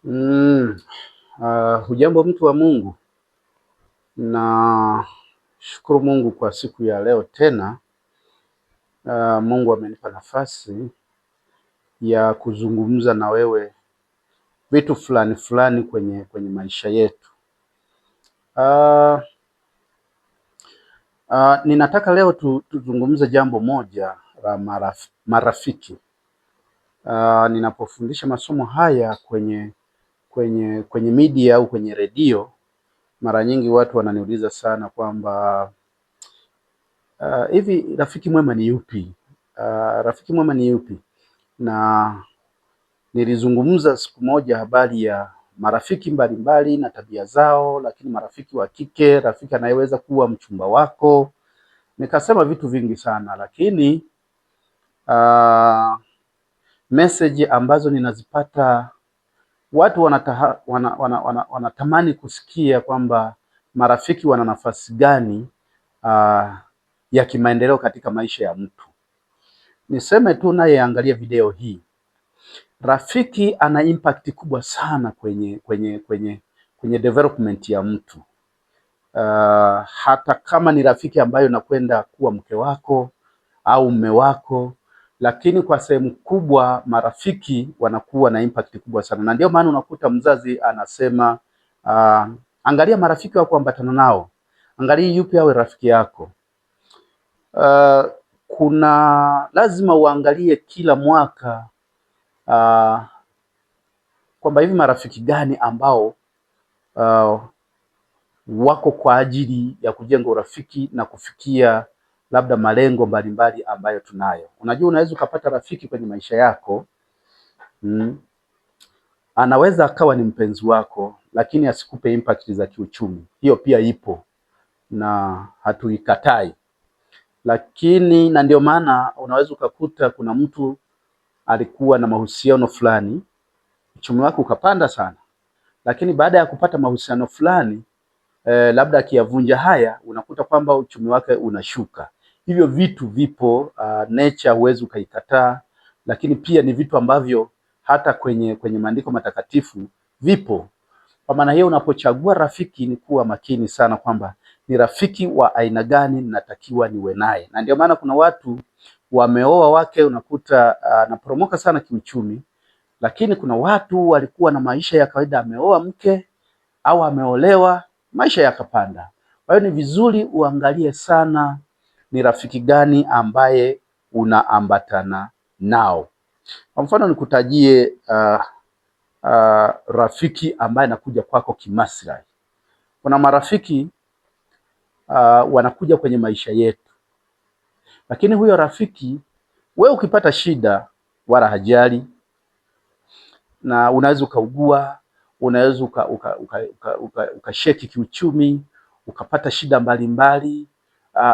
Mm, hujambo mtu wa Mungu, na shukuru Mungu kwa siku ya leo tena. Mungu amenipa nafasi ya kuzungumza na wewe vitu fulani fulani kwenye maisha yetu. Uh, ninataka leo tuzungumze jambo moja la marafiki. Ninapofundisha masomo haya kwenye media au kwenye redio, mara nyingi watu wananiuliza sana kwamba hivi rafiki mwema ni yupi? Rafiki mwema ni yupi? Na nilizungumza siku moja habari ya marafiki mbalimbali na tabia zao, lakini marafiki wa kike, rafiki anayeweza kuwa mchumba wako. Nikasema vitu vingi sana, lakini message ambazo ninazipata, watu wanatamani kusikia kwamba marafiki wana nafasi gani ya kimaendeleo katika maisha ya mtu. Niseme tu nayeangalia video hii, rafiki ana impact kubwa sana kwenye development ya mtu. Hata kama ni rafiki ambayo nakwenda kuwa mke wako au mume wako, lakini kwa sehemu kubwa marafiki wanakuwa na impact kubwa sana, na ndio maana unakuta mzazi anasema angalia marafiki wako, ambatana nao, angalia yupi awe rafiki yako. Kuna lazima uangalie kila mwaka kwamba hivi marafiki gani ambao wako kwa ajili ya kujenga urafiki na kufikia labda malengo mbalimbali ambayo tunayo. Unajua, unaweza ukapata rafiki kwenye maisha yako anaweza akawa ni mpenzi wako, lakini asikupe impact za kiuchumi. Hiyo pia ipo na hatuikatai, lakini na ndio maana unaweza ukakuta kuna mtu alikuwa na mahusiano fulani, uchumi wake ukapanda sana, lakini baada ya kupata mahusiano fulani labda akiyavunja haya, unakuta kwamba uchumi wake unashuka. Hivyo vitu vipo, nature huwezi ukaikataa, lakini pia ni vitu ambavyo hata kwenye maandiko matakatifu vipo. Kwa maana hiyo, unapochagua rafiki ni kuwa makini sana kwamba ni rafiki wa aina gani natakiwa niwe naye. Na ndio maana kuna watu wameoa wake, unakuta anaporomoka sana kiuchumi, lakini kuna watu walikuwa na maisha ya kawaida, ameoa mke au ameolewa, maisha yakapanda. Kwa hiyo ni vizuri uangalie sana ni rafiki gani ambaye unaambatana nao. Kwa mfano nikutajie rafiki ambaye anakuja kwako kimaslahi. Kuna marafiki wanakuja kwenye maisha yetu, lakini huyo rafiki wewe ukipata shida wala hajali, na unaweza ukaugua, unaweza ukasheki kiuchumi, ukapata shida mbalimbali,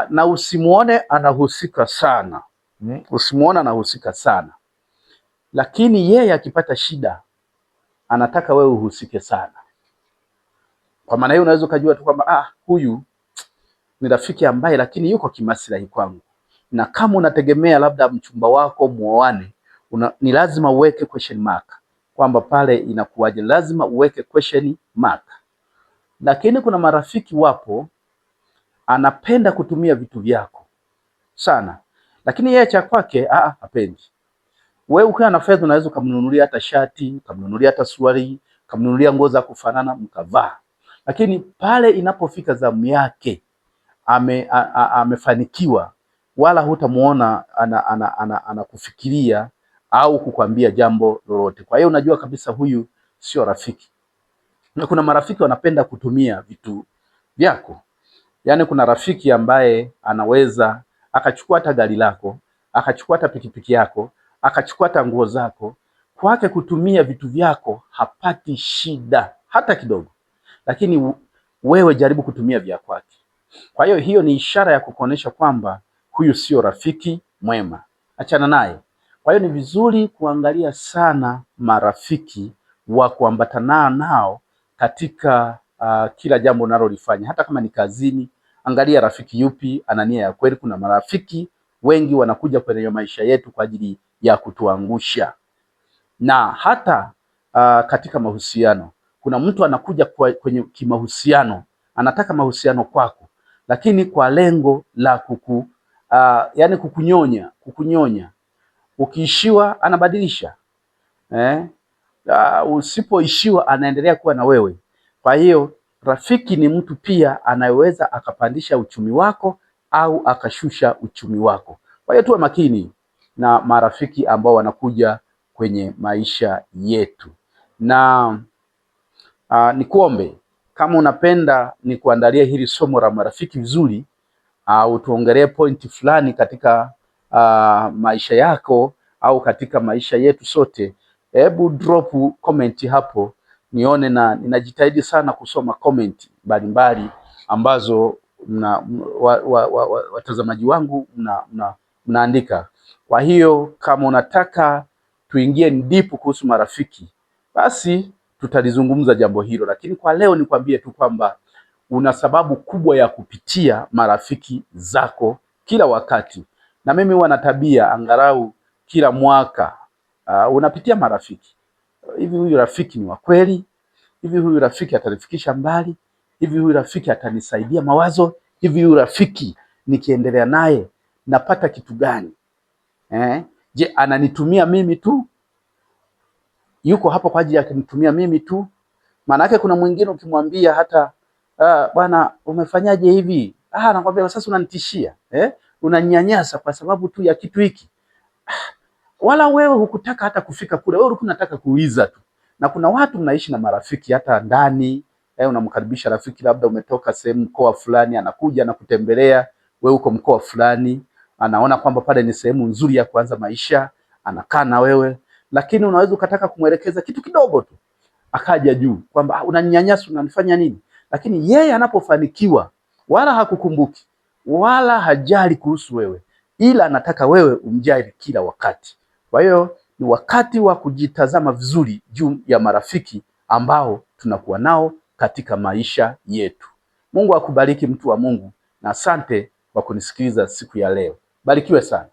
na usimuone anahusika sana, usimuone anahusika sana, lakini yeye akipata shida anataka wewe uhusike sana. Kwa maana hiyo unaweza ukajua tu kwamba huyu ni rafiki ambaye lakini yuko kimaslahi kwangu, na kama unategemea labda mchumba wako muoane, ni lazima uweke question mark kwamba pale inakuwaje, lazima uweke question mark. Lakini kuna marafiki wapo anapenda kutumia vitu vyako sana, lakini yeye cha kwake hapendi. Wewe ukiwa na fedha unaweza kumnunulia hata shati, kumnunulia hata suruali, kumnunulia nguo za kufanana mkavaa, lakini pale inapofika zamu yake amefanikiwa, wala hutamuona anakufikiria au kukwambia jambo lolote. Kwa hiyo unajua kabisa huyu sio rafiki. Na kuna marafiki wanapenda kutumia vitu vyako. Yaani kuna rafiki ambaye anaweza akachukua hata gari lako, akachukua hata pikipiki yako, akachukua hata nguo zako. Kwake kutumia vitu vyako hapati shida hata kidogo, lakini wewe jaribu kutumia vya kwake. Kwa hiyo hiyo ni ishara ya kukuonesha kwamba huyu sio rafiki mwema, achana naye. Kwa hiyo ni vizuri kuangalia sana marafiki wa kuambatana nao katika kila jambo unalolifanya. Hata kama ni kazini, angalia rafiki yupi ana nia ya kweli. Kuna marafiki wengi wanakuja kwenye maisha yetu kwa ajili ya kutuangusha, na hata katika mahusiano. Kuna mtu anakuja kwenye kimahusiano, anataka mahusiano kwako, lakini kwa lengo la yani kukunyonya. Ukiishiwa anabadilisha, usipoishiwa anaendelea kuwa na wewe. Kwa hiyo rafiki ni mtu pia anayeweza akapandisha uchumi wako au akashusha uchumi wako. Kwa hiyo tuwe makini na marafiki ambao wanakuja kwenye maisha yetu, na nikuombe kama unapenda nikuandalie hili somo la marafiki vizuri, au tuongelee pointi fulani katika maisha yako au katika maisha yetu sote, hebu drop comment hapo nione, na ninajitahidi sana kusoma comment mbalimbali ambazo watazamaji wangu mnaandika. Kwa hiyo kama unataka tuingie ndipu kuhusu marafiki, basi tutalizungumza jambo hilo, lakini kwa leo nikwambie tu kwamba una sababu kubwa ya kupitia marafiki zako kila wakati. Na mimi huwa na tabia angalau kila mwaka unapitia marafiki. Hivi huyu rafiki ni wa kweli? Hivi huyu rafiki atanifikisha mbali? Hivi huyu rafiki atanisaidia mawazo? Hivi huyu rafiki nikiendelea naye napata kitu gani? Je, ananitumia mimi tu? Yuko hapo kwa ajili ya kunitumia mimi tu? Maana yake kuna mwingine ukimwambia hata bwana umefanyaje hivi, anakwambia sasa unanitishia, unanyanyasa kwa sababu tu ya kitu hiki. Wala wewe hukutaka hata kufika kule, wewe ulikuwa unataka kuiza tu. Na kuna watu mnaishi na marafiki hata ndani, unamkaribisha rafiki, labda umetoka sehemu mkoa fulani, anakuja na kutembelea, wewe uko mkoa fulani, anaona kwamba pale ni sehemu nzuri ya kuanza maisha, anakaa na wewe, lakini unaweza ukataka kumwelekeza kitu kidogo tu akaja juu kwamba unaninyanyasa, unanifanya nini. Lakini yeye anapofanikiwa wala hakukumbuki wala hajali kuhusu wewe, ila anataka wewe umjali kila wakati. Kwa hiyo ni wakati wa kujitazama vizuri juu ya marafiki ambao tunakuwa nao katika maisha yetu. Mungu akubariki mtu wa Mungu, na asante kwa kunisikiliza siku ya leo. Barikiwe sana.